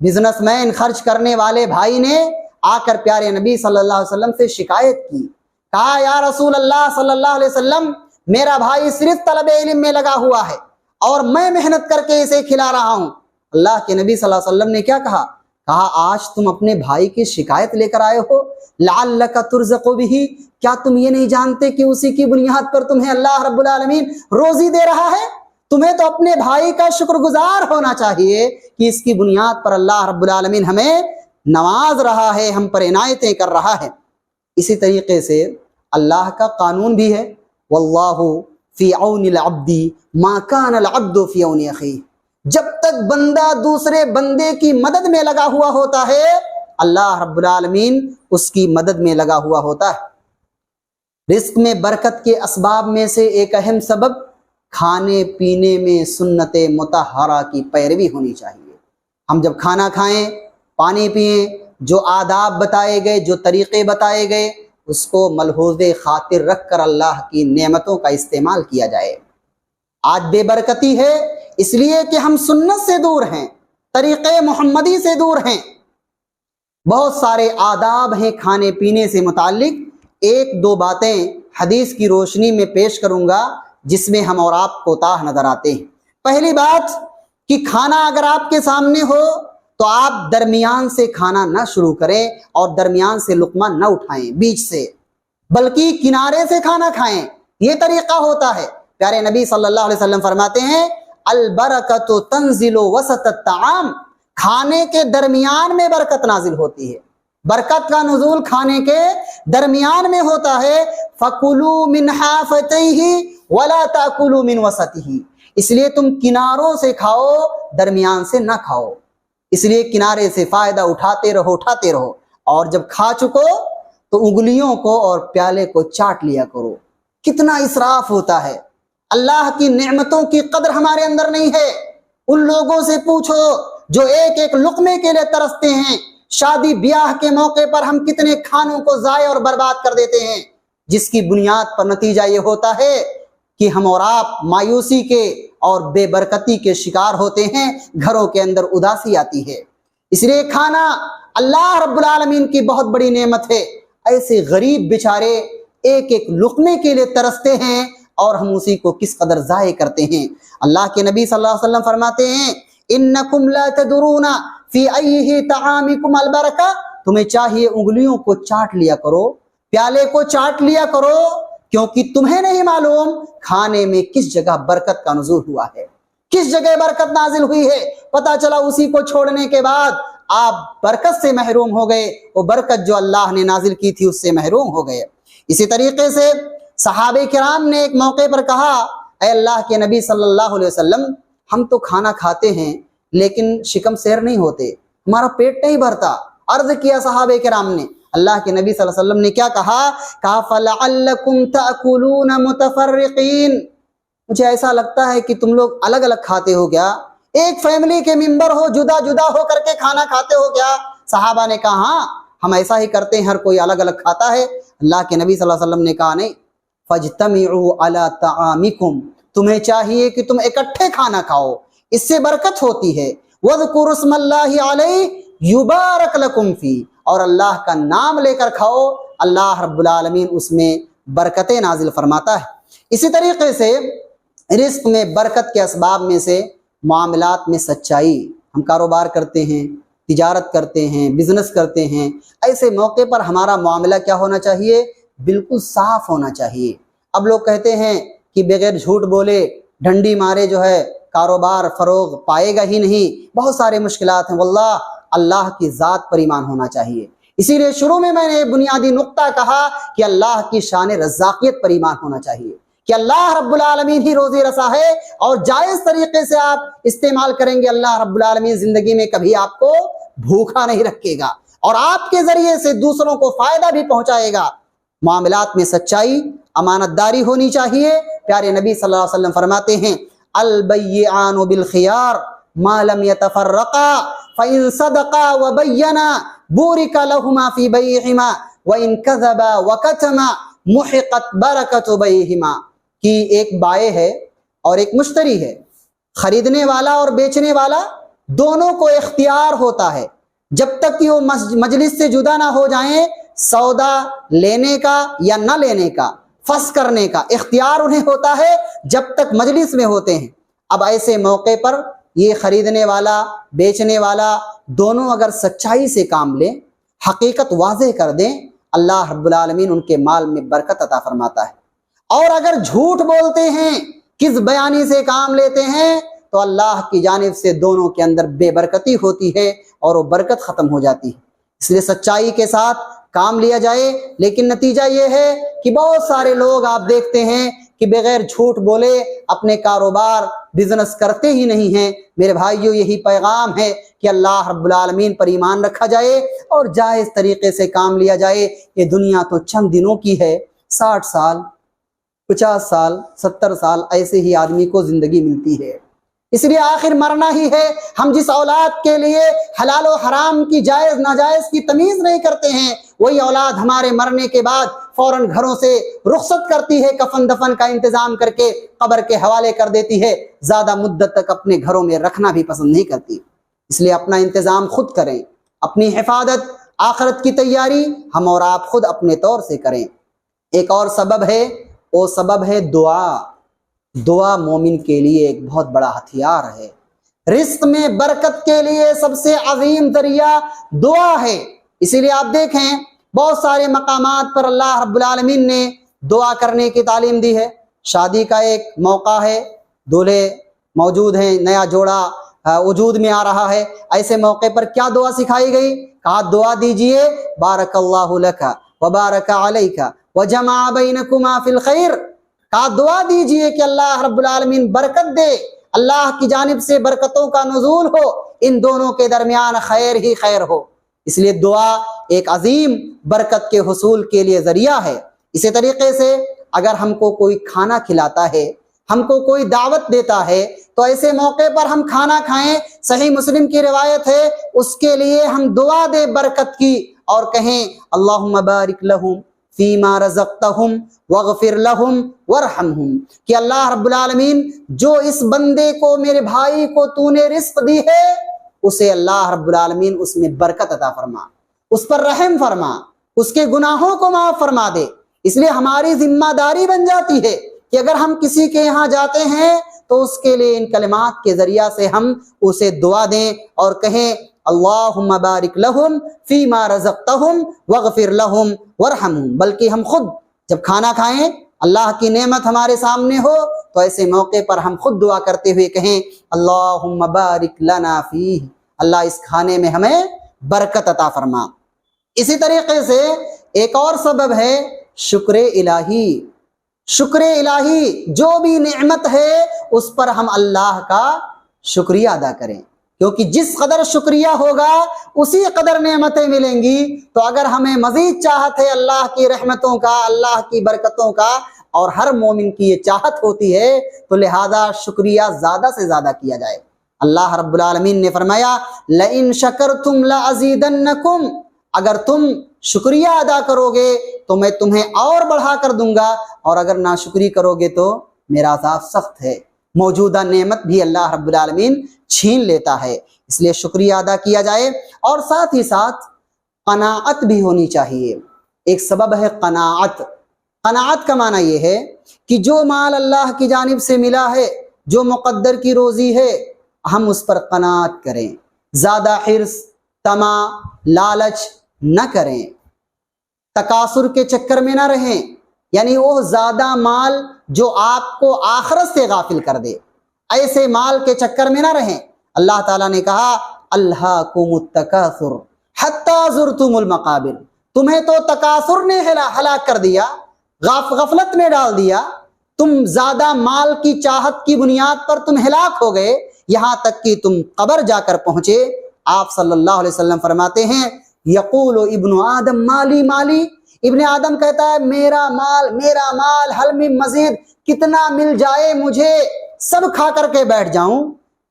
بزنس مین خرچ کرنے والے بھائی نے آ کر پیارے نبی صلی اللہ علیہ وسلم سے شکایت کی، کہا یا رسول اللہ صلی اللہ علیہ وسلم، میرا بھائی صرف طلب علم میں لگا ہوا ہے اور میں محنت کر کے اسے کھلا رہا ہوں۔ اللہ کے نبی صلی اللہ علیہ وسلم نے کیا کہا؟ کہا آج تم اپنے بھائی کی شکایت لے کر آئے ہو، لعلک ترزق بہ، کیا تم یہ نہیں جانتے کہ اسی کی بنیاد پر تمہیں اللہ رب العالمین روزی دے رہا ہے؟ تمہیں تو اپنے بھائی کا شکر گزار ہونا چاہیے کہ اس کی بنیاد پر اللہ رب العالمین ہمیں نواز رہا ہے، ہم پر عنایتیں کر رہا ہے۔ اسی طریقے سے اللہ کا قانون بھی ہے، واللہ فی عون العبد ما کان العبد فی عون اخیہ، جب تک بندہ دوسرے بندے کی مدد میں لگا ہوا ہوتا ہے اللہ رب العالمین اس کی مدد میں لگا ہوا ہوتا ہے۔ رزق میں برکت کے اسباب میں سے ایک اہم سبب کھانے پینے میں سنت مطہرہ کی پیروی ہونی چاہیے۔ ہم جب کھانا کھائیں، پانی پئیں، جو آداب بتائے گئے، جو طریقے بتائے گئے، اس کو ملحوظ خاطر رکھ کر اللہ کی نعمتوں کا استعمال کیا جائے۔ آج بے برکتی ہے اس لیے کہ ہم سنت سے دور ہیں، طریقے محمدی سے دور ہیں۔ بہت سارے آداب ہیں کھانے پینے سے متعلق، ایک دو باتیں حدیث کی روشنی میں پیش کروں گا جس میں ہم اور آپ کوتاہ نظر آتے ہیں۔ پہلی بات کہ کھانا اگر آپ کے سامنے ہو تو آپ درمیان سے کھانا نہ شروع کریں اور درمیان سے لقمہ نہ اٹھائیں بیچ سے، بلکہ کنارے سے کھانا کھائیں، یہ طریقہ ہوتا ہے۔ پیارے نبی صلی اللہ علیہ وسلم فرماتے ہیں البرکۃ تنزل وسط الطعام، کھانے کے درمیان میں برکت نازل ہوتی ہے، برکت کا نزول کھانے کے درمیان میں ہوتا ہے۔ فَكُلُوا مِنْ حَافَتَيْهِ وَلَا تَأْكُلُوا مِنْ وَسَطِهِ، اس لیے تم کناروں سے کھاؤ، درمیان سے نہ کھاؤ، اس لیے کنارے سے فائدہ اٹھاتے رہو اٹھاتے رہو، اور جب کھا چکو تو انگلیوں کو اور پیالے کو چاٹ لیا کرو۔ کتنا اسراف ہوتا ہے، اللہ کی نعمتوں کی قدر ہمارے اندر نہیں ہے۔ ان لوگوں سے پوچھو جو ایک ایک لقمے کے لیے ترستے ہیں، شادی بیاہ کے موقع پر ہم کتنے کھانوں کو ضائع اور برباد کر دیتے ہیں، جس کی بنیاد پر نتیجہ یہ ہوتا ہے کہ ہم اور آپ مایوسی کے اور بے برکتی کے شکار ہوتے ہیں، گھروں کے اندر اداسی آتی ہے۔ اس لیے کھانا اللہ رب العالمین کی بہت بڑی نعمت ہے۔ ایسے غریب بیچارے ایک ایک لقمے کے لیے ترستے ہیں اور ہم اسی کو کس قدر ضائع کرتے ہیں۔ اللہ کے نبی صلی اللہ علیہ وسلم فرماتے ہیں انکم لا تدرون فی ایہ طعامکم البرکہ، تمہیں چاہیے انگلیوں کو چاٹ لیا کرو، پیالے کو چاٹ لیا کرو، کیونکہ تمہیں نہیں معلوم کھانے میں کس جگہ برکت کا نزول ہوا ہے، کس جگہ برکت نازل ہوئی ہے۔ پتہ چلا اسی کو چھوڑنے کے بعد آپ برکت سے محروم ہو گئے، وہ برکت جو اللہ نے نازل کی تھی اس سے محروم ہو گئے۔ اسی طریقے سے صحابہ کرام نے ایک موقع پر کہا اے اللہ کے نبی صلی اللہ علیہ وسلم، ہم تو کھانا کھاتے ہیں لیکن شکم سیر نہیں ہوتے، ہمارا پیٹ نہیں بھرتا۔ عرض کیا صحابہ کرام نے، اللہ کے نبی صلی اللہ علیہ وسلم نے کیا کہا؟ کہا فَلَعَلَّكُمْ تَأْكُلُونَ مُتَفَرِّقِينَ، مجھے ایسا لگتا ہے کہ تم لوگ الگ الگ کھاتے ہو گیا، ایک فیملی کے ممبر ہو، جدا جدا ہو کر کے کھانا کھاتے ہو گیا۔ صحابہ نے کہا ہاں ہم ایسا ہی کرتے ہیں، ہر کوئی الگ الگ کھاتا ہے۔ اللہ کے نبی صلی اللہ علیہ وسلم نے کہا نہیں، فَاجْتَمِعُوا عَلَىٰ طَعَامِكُمْ تمہیں چاہیے کہ تم اکٹھے کھانا کھاؤ، اس سے برکت ہوتی ہے۔ وَاذْكُرُوا اسْمَ اللَّهِ عَلَيْهِ يُبَارَكْ لَكُمْ فِيهِ، اور اللہ کا نام لے کر کھاؤ، اللہ رب العالمین اس میں برکتیں نازل فرماتا ہے۔ اسی طریقے سے رزق میں برکت کے اسباب میں سے معاملات میں سچائی، ہم کاروبار کرتے ہیں، تجارت کرتے ہیں، بزنس کرتے ہیں، ایسے موقع پر ہمارا معاملہ کیا ہونا چاہیے؟ بالکل صاف ہونا چاہیے۔ اب لوگ کہتے ہیں کہ بغیر جھوٹ بولے ڈنڈی مارے جو ہے کاروبار فروغ پائے گا ہی نہیں، بہت سارے مشکلات ہیں۔ واللہ اللہ کی ذات پر ایمان ہونا چاہیے۔ اسی لیے شروع میں نے بنیادی نقطہ کہا کہ اللہ کی شان رزاقیت پر ایمان ہونا چاہیے، کہ اللہ رب العالمین ہی روزی رسا ہے، اور جائز طریقے سے آپ استعمال کریں گے اللہ رب العالمین زندگی میں کبھی آپ کو بھوکا نہیں رکھے گا، اور آپ کے ذریعے سے دوسروں کو فائدہ بھی پہنچائے گا۔ معاملات میں سچائی، امانت داری ہونی چاہیے۔ پیارے نبی صلی اللہ علیہ وسلم فرماتے ہیں البیعان بالخیار ما لم يتفرقا فإن صدقا وبینا بورک لهما فی بیعہما وإن کذبا وکتما محقت برکت بیعہما، کہ ایک بائع ہے اور ایک مشتری ہے، خریدنے والا اور بیچنے والا دونوں کو اختیار ہوتا ہے جب تک کہ وہ مجلس سے جدا نہ ہو جائیں، سودا لینے کا یا نہ لینے کا، فسخ کرنے کا اختیار انہیں ہوتا ہے جب تک مجلس میں ہوتے ہیں۔ اب ایسے موقع پر یہ خریدنے والا بیچنے والا دونوں اگر سچائی سے کام لیں، حقیقت واضح کر دیں، اللہ رب العالمین ان کے مال میں برکت عطا فرماتا ہے۔ اور اگر جھوٹ بولتے ہیں، کس بیانی سے کام لیتے ہیں، تو اللہ کی جانب سے دونوں کے اندر بے برکتی ہوتی ہے اور وہ برکت ختم ہو جاتی ہے۔ اس لیے سچائی کے ساتھ کام لیا جائے، لیکن نتیجہ یہ ہے کہ بہت سارے لوگ آپ دیکھتے ہیں کہ بغیر جھوٹ بولے اپنے کاروبار بزنس کرتے ہی نہیں ہیں۔ میرے بھائیوں، یہی پیغام ہے کہ اللہ رب العالمین پر ایمان رکھا جائے اور جائز طریقے سے کام لیا جائے۔ یہ دنیا تو چند دنوں کی ہے، 60 سال 50 سال 70 سال ایسے ہی آدمی کو زندگی ملتی ہے، اس لیے آخر مرنا ہی ہے۔ ہم جس اولاد کے لیے حلال و حرام کی جائز ناجائز کی تمیز نہیں کرتے ہیں، وہی اولاد ہمارے مرنے کے بعد فوراً گھروں سے رخصت کرتی ہے، کفن دفن کا انتظام کر کے قبر کے حوالے کر دیتی ہے، زیادہ مدت تک اپنے گھروں میں رکھنا بھی پسند نہیں کرتی۔ اس لیے اپنا انتظام خود کریں، اپنی حفاظت آخرت کی تیاری ہم اور آپ خود اپنے طور سے کریں۔ ایک اور سبب ہے، وہ سبب ہے دعا۔ دعا مومن کے لیے ایک بہت بڑا ہتھیار ہے۔ رزق میں برکت کے لیے سب سے عظیم ذریعہ دعا ہے۔ اسی لیے آپ دیکھیں بہت سارے مقامات پر اللہ رب العالمین نے دعا کرنے کی تعلیم دی ہے۔ شادی کا ایک موقع ہے، دولہے موجود ہیں، نیا جوڑا وجود میں آ رہا ہے، ایسے موقع پر کیا دعا سکھائی گئی؟ کہا دعا دیجئے بارک اللہ لک وبارک علیک وجمع بینکما فی الخیر، کہا دعا دیجئے کہ اللہ رب العالمین برکت دے، اللہ کی جانب سے برکتوں کا نزول ہو، ان دونوں کے درمیان خیر ہی خیر ہو۔ اس لیے دعا ایک عظیم برکت کے حصول کے لیے ذریعہ ہے۔ اسی طریقے سے اگر ہم کو کوئی کھانا کھلاتا ہے، ہم کو کوئی دعوت دیتا ہے، تو ایسے موقع پر ہم کھانا کھائیں۔ صحیح مسلم کی روایت ہے، اس کے لیے ہم دعا دیں برکت کی اور کہیں اللہم بارک لہم فیما رزقتہم واغفر لہم وارحمہم، کہ اللہ رب العالمین جو اس بندے کو، میرے بھائی کو تو نے رزق دی ہے، اسے اللہ رب العالمین اس میں برکت عطا فرما، اس پر رحم فرما، اس کے گناہوں کو معاف فرما دے۔ اس لیے ہماری ذمہ داری بن جاتی ہے کہ اگر ہم کسی کے یہاں جاتے ہیں تو اس کے لیے ان کلمات کے ذریعہ سے ہم اسے دعا دیں اور کہیں اللہم بارک لہم فیما رزقتہم واغفر لہم وارحمہم۔ بلکہ ہم خود جب کھانا کھائیں، اللہ کی نعمت ہمارے سامنے ہو، تو ایسے موقع پر ہم خود دعا کرتے ہوئے کہیں اللہم بارک لنا فیہ، اللہ اس کھانے میں ہمیں برکت عطا فرما۔ اسی طریقے سے ایک اور سبب ہے شکر الہی۔ شکر الہی، جو بھی نعمت ہے اس پر ہم اللہ کا شکریہ ادا کریں، کیونکہ جس قدر شکریہ ہوگا اسی قدر نعمتیں ملیں گی۔ تو اگر ہمیں مزید چاہت ہے اللہ کی رحمتوں کا، اللہ کی برکتوں کا، اور ہر مومن کی یہ چاہت ہوتی ہے، تو لہذا شکریہ زیادہ سے زیادہ کیا جائے۔ اللہ رب العالمین نے فرمایا لئن شکرتم لازیدنکم، اگر تم شکریہ ادا کرو گے تو میں تمہیں اور بڑھا کر دوں گا، اور اگر ناشکری کرو گے تو میرا عذاب سخت ہے، موجودہ نعمت بھی اللہ رب العالمین چھین لیتا ہے، اس لیے شکریہ ادا کیا جائے، اور ساتھ ہی ساتھ قناعت بھی ہونی چاہیے۔ ایک سبب ہے قناعت۔ قناعت کا معنی یہ ہے کہ جو مال اللہ کی جانب سے ملا ہے، جو مقدر کی روزی ہے، ہم اس پر قناعت کریں، زیادہ حرص، طمع، لالچ نہ کریں، تکاثر کے چکر میں نہ رہیں، یعنی وہ زیادہ مال جو آپ کو آخرت سے غافل کر دے، ایسے مال کے چکر میں نہ رہیں۔ اللہ تعالیٰ نے کہا الہاکم التکاثر حتی زرتم المقابر، تمہیں تو تکاثر نے ہلاک کر دیا، غفلت میں ڈال دیا، تم زیادہ مال کی چاہت کی بنیاد پر تم ہلاک ہو گئے، یہاں تک کہ تم قبر جا کر پہنچے۔ آپ صلی اللہ علیہ وسلم فرماتے ہیں یقول ابن آدم مالی مالی، ابن آدم کہتا ہے میرا مال حل من مزید، کتنا مل جائے مجھے سب کھا کر کے بیٹھ جاؤں۔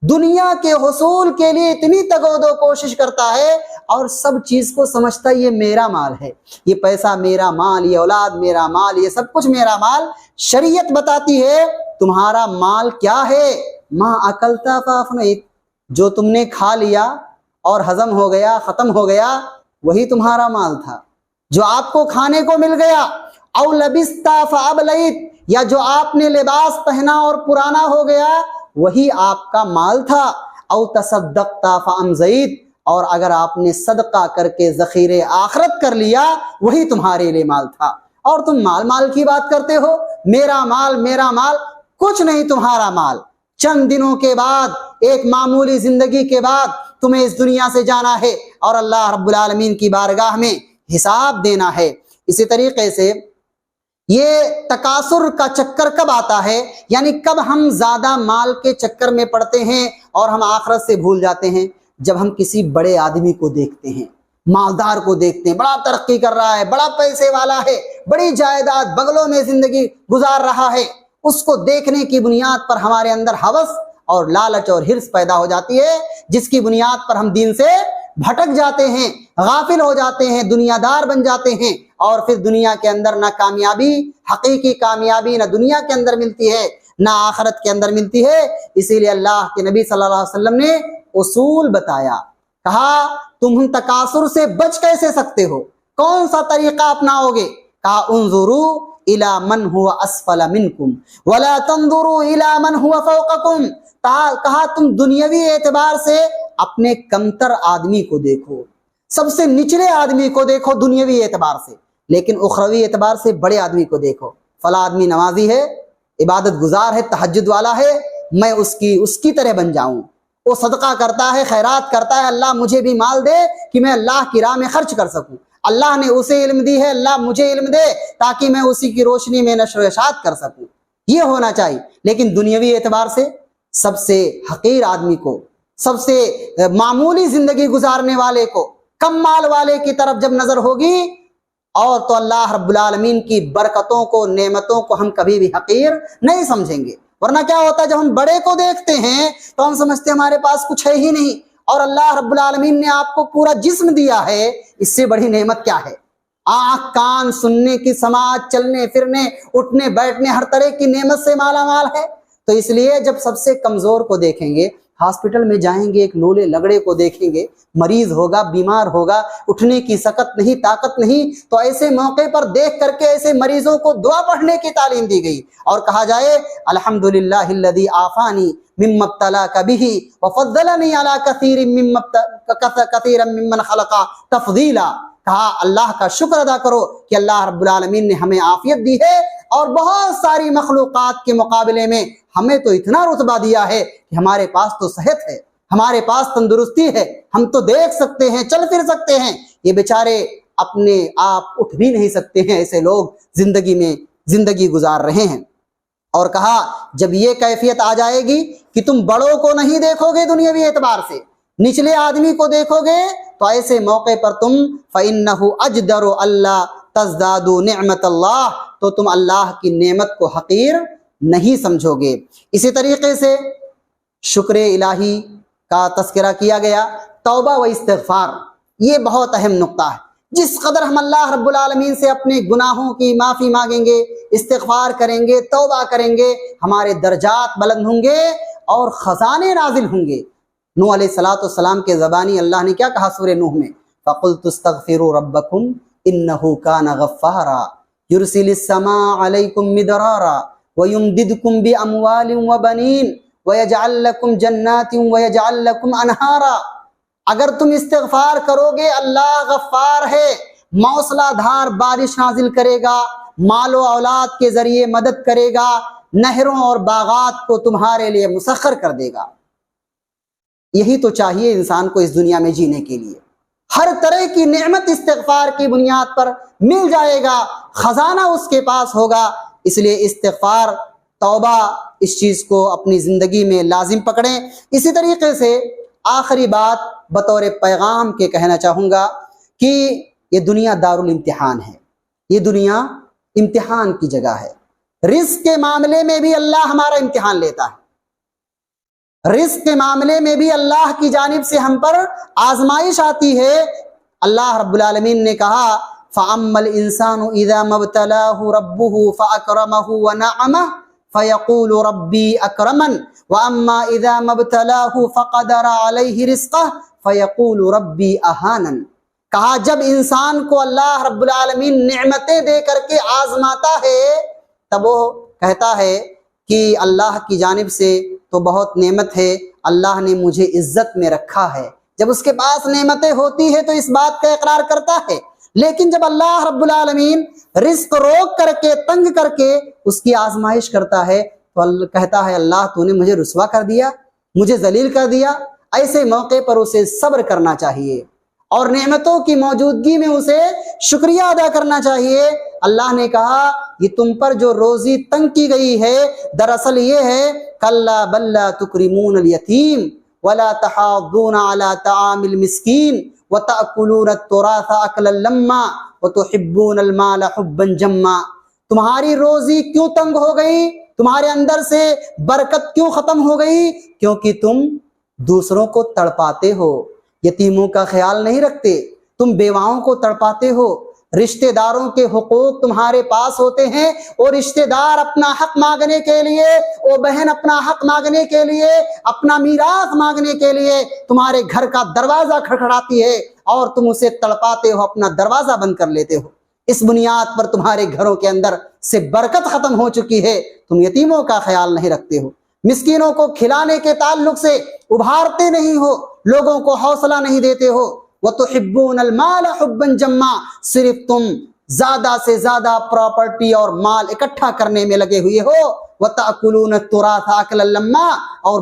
دنیا کے حصول کے لیے اتنی تگودو کوشش کرتا ہے اور سب چیز کو سمجھتا ہے یہ میرا مال ہے، یہ پیسہ میرا مال، یہ اولاد میرا مال، یہ سب کچھ میرا مال۔ شریعت بتاتی ہے تمہارا مال کیا ہے؟ ما اکلتا فافنیت، جو تم نے کھا لیا اور ہضم ہو گیا، ختم ہو گیا، وہی تمہارا مال تھا، جو آپ کو کھانے کو مل گیا۔ او لبستا فابلیت، یا جو آپ نے لباس پہنا اور پرانا ہو گیا، وہی آپ کا مال تھا۔ او تصدقتا فامضیت، اور اگر آپ نے صدقہ کر کے ذخیرے آخرت کر لیا، وہی تمہارے لیے مال تھا۔ اور تم مال کی بات کرتے ہو، میرا مال، کچھ نہیں تمہارا مال۔ چند دنوں کے بعد، ایک معمولی زندگی کے بعد تمہیں اس دنیا سے جانا ہے اور اللہ رب العالمین کی بارگاہ میں حساب دینا ہے۔ اسی طریقے سے یہ تکاثر کا چکر کب آتا ہے، یعنی کب ہم زیادہ مال کے چکر میں پڑتے ہیں اور ہم آخرت سے بھول جاتے ہیں؟ جب ہم کسی بڑے آدمی کو دیکھتے ہیں، مالدار کو دیکھتے ہیں، بڑا ترقی کر رہا ہے، بڑا پیسے والا ہے، بڑی جائیداد، بنگلوں میں زندگی گزار رہا ہے، اس کو دیکھنے کی بنیاد پر ہمارے اندر ہوس اور لالچ اور حرص پیدا ہو جاتی ہے، جس کی بنیاد پر ہم دین سے بھٹک جاتے ہیں، غافل ہو جاتے ہیں، دنیا دار بن جاتے ہیں، اور پھر دنیا کے اندر نہ کامیابی، حقیقی کامیابی نہ دنیا کے اندر ملتی ہے نہ آخرت کے اندر ملتی ہے۔ اسی لیے اللہ کے نبی صلی اللہ علیہ وسلم نے اصول بتایا، کہا تم تکاثر سے بچ کیسے سکتے ہو، کون سا طریقہ اپناؤ گے؟ کہا انظروا الی من هو اسفل منکم ولا تنظروا الی من هو فوقکم، کہا تم دنیاوی اعتبار سے اپنے کمتر آدمی کو دیکھو، سب سے نچلے آدمی کو دیکھو دنیاوی اعتبار سے، لیکن اخروی اعتبار سے بڑے آدمی کو دیکھو۔ فلاں آدمی نمازی ہے، عبادت گزار ہے، تہجد والا ہے، میں اس کی طرح بن جاؤں، وہ صدقہ کرتا ہے، خیرات کرتا ہے، اللہ مجھے بھی مال دے کہ میں اللہ کی راہ میں خرچ کر سکوں، اللہ نے اسے علم دی ہے، اللہ مجھے علم دے تاکہ میں اسی کی روشنی میں نشر و اشاعت کر سکوں، یہ ہونا چاہیے۔ لیکن دنیاوی اعتبار سے سب سے حقیر آدمی کو، سب سے معمولی زندگی گزارنے والے کو، کم مال والے کی طرف جب نظر ہوگی، اور تو اللہ رب العالمین کی برکتوں کو، نعمتوں کو ہم کبھی بھی حقیر نہیں سمجھیں گے۔ ورنہ کیا ہوتا ہے، جب ہم بڑے کو دیکھتے ہیں تو ہم سمجھتے ہیں ہمارے پاس کچھ ہے ہی نہیں، اور اللہ رب العالمین نے آپ کو پورا جسم دیا ہے، اس سے بڑی نعمت کیا ہے؟ آنکھ، کان، سننے کی سماعت، چلنے پھرنے، اٹھنے بیٹھنے، ہر طرح کی نعمت سے مالا مال ہے۔ تو اس لیے جب سب سے کمزور کو دیکھیں گے، ہاسپٹل میں جائیں گے، ایک لولے لگڑے کو دیکھیں گے، مریض ہوگا، بیمار ہوگا، اٹھنے کی سکت نہیں، طاقت نہیں، تو ایسے موقع پر دیکھ کر کے ایسے مریضوں کو دعا پڑھنے کی تعلیم دی گئی اور کہا جائے الحمدللہ الذی عافانی مما ابتلاک بہ وفضلنی علی کثیر ممن خلق تفضیلا، کہا اللہ کا شکر ادا کرو کہ اللہ رب العالمین نے ہمیں عافیت دی ہے اور بہت ساری مخلوقات کے مقابلے میں ہمیں تو اتنا رتبہ دیا ہے کہ ہمارے پاس تو صحت ہے، ہمارے پاس تندرستی ہے، ہم تو دیکھ سکتے ہیں، چل پھر سکتے ہیں، یہ بیچارے اپنے آپ اٹھ بھی نہیں سکتے ہیں، ایسے لوگ زندگی گزار رہے ہیں۔ اور کہا جب یہ کیفیت آ جائے گی کہ تم بڑوں کو نہیں دیکھو گے دنیاوی اعتبار سے، نچلے آدمی کو دیکھو گے، تو ایسے موقع پر تم فَإِنَّهُ أَجْدَرُ أَلَّا تَزْدَادُوا نِعْمَةَ اللَّهِ، تو تم اللہ کی نعمت کو حقیر نہیں سمجھو گے۔ اسی طریقے سے شکر الہی کا تذکرہ کیا گیا، توبہ و استغفار، یہ بہت اہم نقطہ ہے جس قدر ہم اللہ رب العالمین سے اپنے گناہوں کی معافی مانگیں گے، استغفار کریں گے، توبہ کریں گے، ہمارے درجات بلند ہوں گے اور خزانے نازل ہوں گے۔ نوح علیہ السلام کے زبانی اللہ نے کیا کہا سورہ نوح میں؟ فَقُلْتُ اسْتَغْفِرُوا رَبَّكُمْ إِنَّهُ كَانَ غَفَّارًا يُرْسِلِ السَّمَاءَ عَلَيْكُمْ مِدْرَارًا وَيُمْدِدْكُمْ بِأَمْوَالٍ وَبَنِينَ وَيَجْعَلْ لَكُمْ جَنَّاتٍ وَيَجْعَلْ لَكُمْ أَنْهَارًا۔ اگر تم استغفار کرو گے، اللہ غفار ہے، موسلا دھار بارش نازل کرے گا، مال و اولاد کے ذریعے مدد کرے گا، نہروں اور باغات کو تمہارے لیے مسخر کر دے گا۔ یہی تو چاہیے انسان کو اس دنیا میں جینے کے لیے۔ ہر طرح کی نعمت استغفار کی بنیاد پر مل جائے گا، خزانہ اس کے پاس ہوگا۔ اس لیے استغفار، توبہ، اس چیز کو اپنی زندگی میں لازم پکڑیں۔ اسی طریقے سے آخری بات بطور پیغام کے کہنا چاہوں گا کہ یہ دنیا دارالامتحان ہے، یہ دنیا امتحان کی جگہ ہے۔ رزق کے معاملے میں بھی اللہ ہمارا امتحان لیتا ہے، رزق کے معاملے میں بھی اللہ کی جانب سے ہم پر آزمائش آتی ہے۔ اللہ رب العالمین نے کہا فَأَمَّا الْإِنسَانُ إِذَا مَا ابْتَلَاهُ رَبُّهُ فَأَكْرَمَهُ وَنَعَمَهُ فَيَقُولُ رَبِّي أَكْرَمَنِ وَأَمَّا إِذَا مَا ابْتَلَاهُ فَقَدَرَ عَلَيْهِ رِزْقَهُ فَيَقُولُ رَبِّي أَهَانَنِ۔ کہا جب انسان کو اللہ رب العالمین نعمتیں دے کر کے آزماتا ہے تب وہ کہتا ہے کہ اللہ کی جانب سے تو بہت نعمت ہے، اللہ نے مجھے عزت میں رکھا ہے۔ جب اس کے پاس نعمتیں ہوتی ہے تو اس بات کا اقرار کرتا ہے، لیکن جب اللہ رب العالمین رزق روک کر کے، تنگ کر کے اس کی آزمائش کرتا ہے تو اللہ کہتا ہے اللہ تو نے مجھے رسوا کر دیا، مجھے ذلیل کر دیا۔ ایسے موقع پر اسے صبر کرنا چاہیے اور نعمتوں کی موجودگی میں اسے شکریہ ادا کرنا چاہیے۔ اللہ نے کہا یہ تم پر جو روزی تنگ کی گئی ہے دراصل یہ ہے کلا بل لا تکرمون الیتیم ولا تحاضون علی طعام المسکین وتأکلون التراث اکلا لما وتحبون المال حبا جما۔ تمہاری روزی کیوں تنگ ہو گئی، تمہارے اندر سے برکت کیوں ختم ہو گئی؟ کیونکہ تم دوسروں کو تڑپاتے ہو، یتیموں کا خیال نہیں رکھتے، تم بیواؤں کو تڑپاتے ہو، رشتہ داروں کے حقوق تمہارے پاس ہوتے ہیں اور رشتہ دار اپنا حق مانگنے کے لیے، وہ بہن اپنا حق مانگنے کے لیے، اپنا میراث مانگنے کے لیے تمہارے گھر کا دروازہ کھڑکھڑاتی ہے اور تم اسے تڑپاتے ہو، اپنا دروازہ بند کر لیتے ہو۔ اس بنیاد پر تمہارے گھروں کے اندر سے برکت ختم ہو چکی ہے، تم یتیموں کا خیال نہیں رکھتے ہو، مسکینوں کو کھلانے کے تعلق سے ابھارتے نہیں ہو، لوگوں کو حوصلہ نہیں دیتے ہو۔ وَتُحِبُّونَ الْمَالَ حُبًّا جَمًّا، صرف تم زیادہ سے زیادہ پراپرٹی اور مال اکٹھا کرنے میں لگے ہوئے ہو۔ وَتَأْكُلُونَ التُّرَاثَ أَكْلًا لَمًّا، اور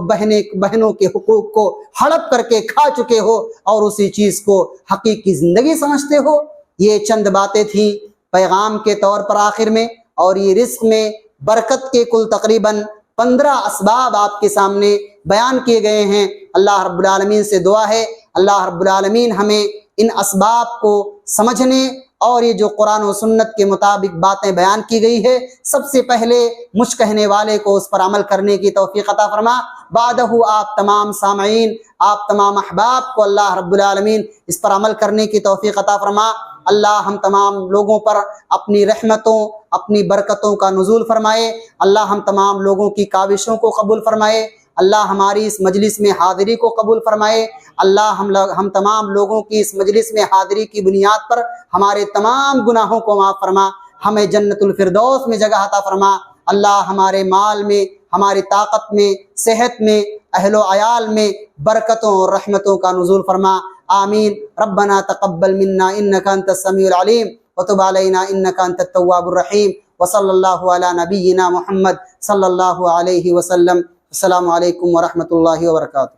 بہنوں کے حقوق کو ہڑپ کر کے کھا چکے ہو اور اسی چیز کو حقیقی زندگی سمجھتے ہو۔ یہ چند باتیں تھیں پیغام کے طور پر آخر میں، اور یہ رزق میں برکت کے کل تقریباً 15 اسباب آپ کے سامنے بیان کیے گئے ہیں۔ اللہ رب العالمین سے دعا ہے اللہ رب العالمین ہمیں ان اسباب کو سمجھنے اور یہ جو قرآن و سنت کے مطابق باتیں بیان کی گئی ہے سب سے پہلے مجھ کہنے والے کو اس پر عمل کرنے کی توفیق عطا فرما۔ بعدہ آپ تمام سامعین، آپ تمام احباب کو اللہ رب العالمین اس پر عمل کرنے کی توفیق عطا فرما۔ اللہ ہم تمام لوگوں پر اپنی رحمتوں، اپنی برکتوں کا نزول فرمائے۔ اللہ ہم تمام لوگوں کی کاوشوں کو قبول فرمائے۔ اللہ ہماری اس مجلس میں حاضری کو قبول فرمائے۔ اللہ ہم تمام لوگوں کی اس مجلس میں حاضری کی بنیاد پر ہمارے تمام گناہوں کو معاف فرما، ہمیں جنت الفردوس میں جگہ عطا فرما۔ اللہ ہمارے مال میں، ہماری طاقت میں، صحت میں، اہل و عیال میں برکتوں اور رحمتوں کا نزول فرما۔ آمین۔ ربنا تقبل منا انک انت السمیع العلیم وتب علینا انک انت التواب الرحیم وصلی اللہ علی نبینا محمد صلی اللہ علیہ وسلم۔ السلام علیکم ورحمۃ اللہ وبرکاتہ۔